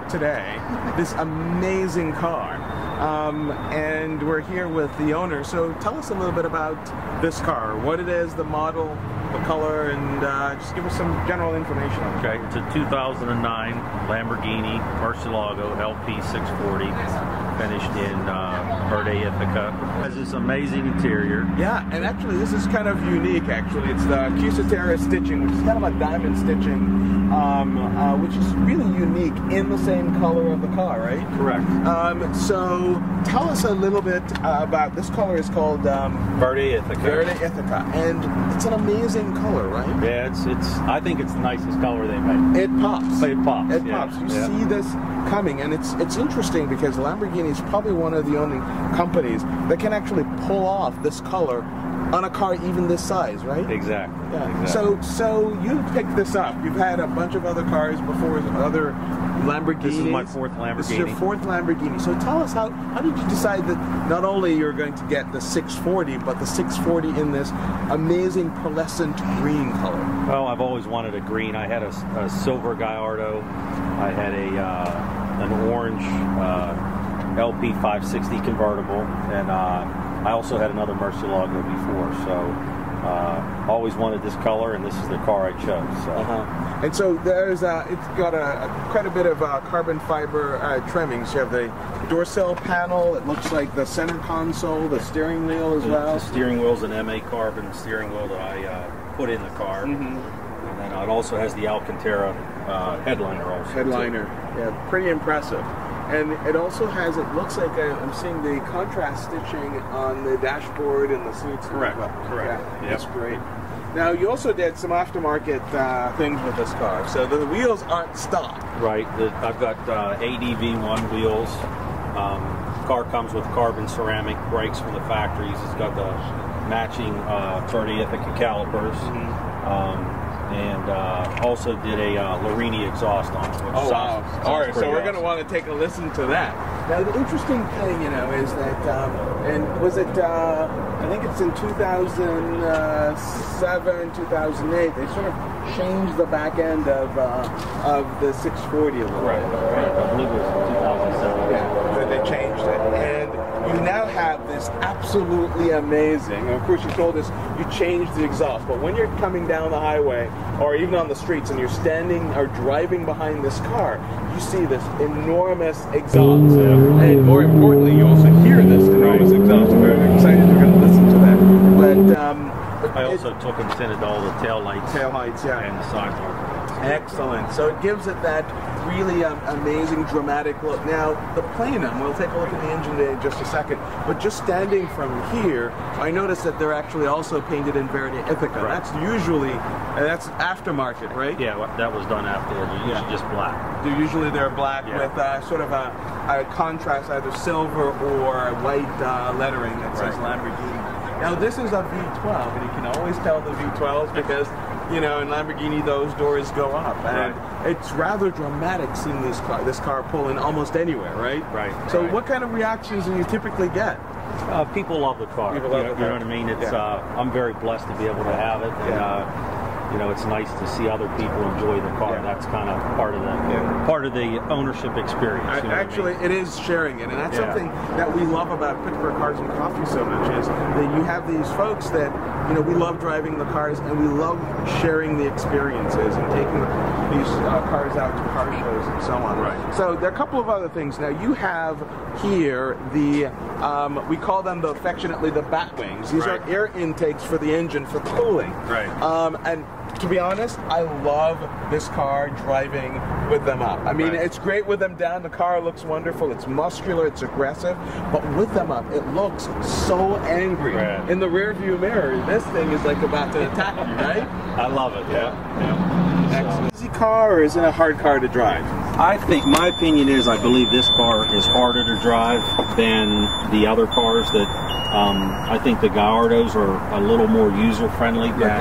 today this amazing car. And we're here with the owner. So tell us a little bit about this car, what it is, the model, the color, and just give us some general information on it. Okay, it's a 2009 Lamborghini Murcielago LP640, finished in Verde Ithaca. It has this amazing interior. Yeah, and actually this is kind of unique. Actually, it's the Cusatera stitching, which is kind of a diamond stitching, which is really unique in the same color of the car, right? Correct. So tell us a little bit about this color. Is called Verde Ithaca. Verde Ithaca, and it's an amazing color, right? Yeah, it's. I think it's the nicest color they made. It pops. It pops. It pops. You see this coming, and it's interesting because Lamborghini is probably one of the only companies that can actually pull off this color on a car even this size, right? Exactly. Yeah. Exactly. So you picked this up. You've had a bunch of other cars before, other Lamborghinis. This is my fourth Lamborghini. This is your fourth Lamborghini. So tell us how did you decide that not only you're going to get the 640, but the 640 in this amazing pearlescent green color? Well, I've always wanted a green. I had a silver Gallardo. I had an orange LP640 convertible, and I also had another Murcielago before, so always wanted this color, and this is the car I chose. So. And so there's it's got quite a bit of carbon fiber trimmings. You have the door sill panel. It looks like the center console, the steering wheel as well. The steering wheel's an MACarbon steering wheel that I put in the car, and then it also has the Alcantara headliner also. Headliner, yeah, pretty impressive. And it also has, it looks like I'm seeing the contrast stitching on the dashboard and the seats. Correct, correct. Yeah, that's great. Now, you also did some aftermarket things with this car. So the wheels aren't stock. Right. I've got ADV1 wheels. Car comes with carbon ceramic brakes from the factories. It's got the matching Verde Ithaca calipers. And also did a Larini exhaust on it. Which wow. All right, so we're going to want to take a listen to that. Now, the interesting thing, you know, is that, and was it, I think it's in 2007, 2008, they sort of changed the back end of the 640 a little bit. Right. I believe it was 2007. Yeah, so they changed it. And you now have this absolutely amazing, of course you told us you changed the exhaust, but when you're coming down the highway or even on the streets and you're standing or driving behind this car, you see this enormous exhaust. And more importantly, you also hear this enormous exhaust. I'm very excited we're going to listen to that. But I also took and tinted all the tail lights, yeah, and the side markers. Excellent. So it gives it that really amazing dramatic look. Now, the plenum, we'll take a look at the engine in just a second, but just standing from here, I noticed that they're actually also painted in Verde Ithaca. Right. That's usually, that's aftermarket, right? Yeah, that was done afterwards. They're usually just black. They're black with sort of a contrast, either silver or white lettering that says Lamborghini. Now, this is a V12, and you can always tell the V12s because, you know, in Lamborghini, those doors go up. And it's rather dramatic seeing this car pull in almost anywhere, right? Right. So what kind of reactions do you typically get? People love the car. People love the car. You know what I mean? It's I'm very blessed to be able to have it. And, you know, it's nice to see other people enjoy the car. That's kind of part of the ownership experience. Actually, it is sharing it, and that's something that we love about Pittsburgh Cars and Coffee so much, is that you have these folks that, you know, we love driving the cars and we love sharing the experiences and taking these cars out to car shows and so on. Right. So there are a couple of other things. Now, you have here the, we call them affectionately the bat wings. These are air intakes for the engine for cooling. Right. And to be honest, I love this car driving with them up. I mean, it's great with them down. The car looks wonderful. It's muscular. It's aggressive. But with them up, it looks so angry. Right. In the rear view mirror, this thing is like about to attack you, right? I love it. Yeah. Excellent. Easy car, or is it a hard car to drive? I think, my opinion is, I believe this car is harder to drive than the other cars. That I think the Gallardos are a little more user-friendly, but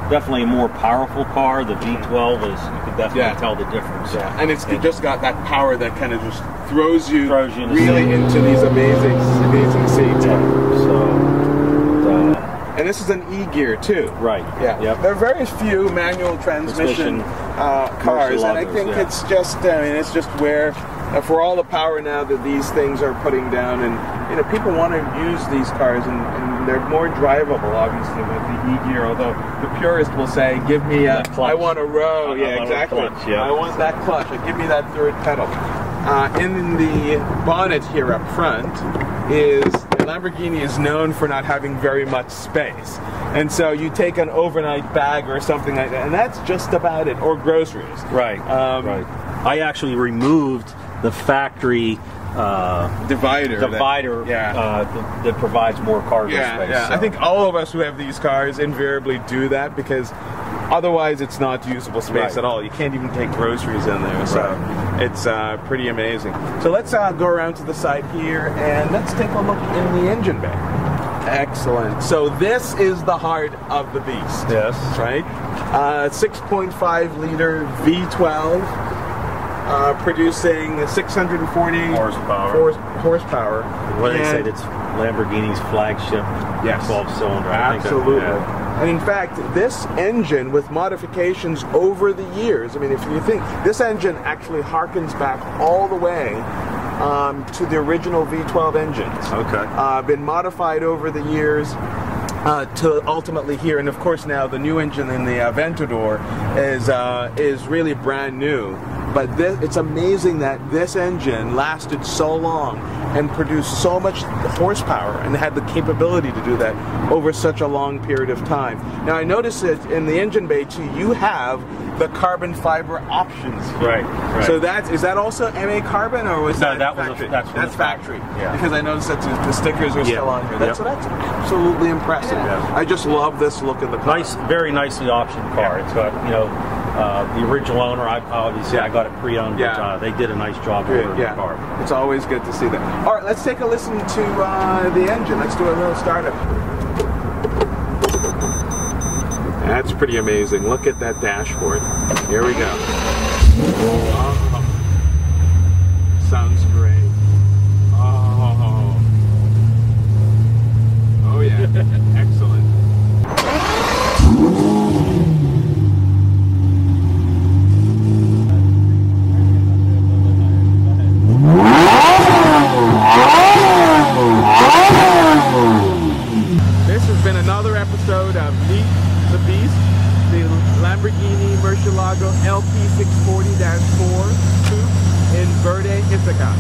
definitely a more powerful car. The V12 is, you can definitely tell the difference. Yeah, and it's just got that power that kind of just throws you into really into these amazing seats. So And this is an E-gear too. Right. Yeah. Yep. There are very few manual transmission cars, and I think it's just, it's just where, for all the power now that these things are putting down, and people want to use these cars, and they're more drivable, obviously, with the E-gear. Although the purist will say, "Give me a, I want a row." Yeah, exactly. Clutch, yeah. I want that clutch. Give me that third pedal. In the bonnet here up front Lamborghini is known for not having very much space, and so you take an overnight bag or something like that, and that's just about it, or groceries. Right. Right. I actually removed the factory divider that provides more cargo space. Yeah. So. I think all of us who have these cars invariably do that, because otherwise it's not usable space at all. You can't even take groceries in there, so it's pretty amazing. So let's go around to the side here, and let's take a look in the engine bay. Excellent. So this is the heart of the beast. Yes. Right? 6.5 liter V12. Producing 640 horsepower. What they said, it's Lamborghini's flagship 12-cylinder. Absolutely. And in fact, this engine, with modifications over the years, I mean, if you think, this engine actually harkens back all the way to the original V12 engines. Okay. Been modified over the years. To ultimately here, and of course now the new engine in the Aventador is really brand new. But it's amazing that this engine lasted so long and produced so much horsepower and had the capability to do that over such a long period of time. Now I noticed that in the engine bay too, you have the carbon fiber options here. Right. So is that also MACarbon, or was that factory? That's factory. Yeah. Because I noticed that the stickers are still on here. So that's absolutely impressive. Yeah. I just love this look of the car. Nice, very nicely optioned car. It's got, the original owner, I got it pre-owned, but they did a nice job over the car. It's always good to see that. All right, let's take a listen to the engine. Let's do a little startup. That's pretty amazing. Look at that dashboard. Here we go. Oh, sounds great. Oh yeah, excellent. This has been another episode of Meet the Beast, the Lamborghini Murcielago LP640-4 coupe in Verde Ithaca.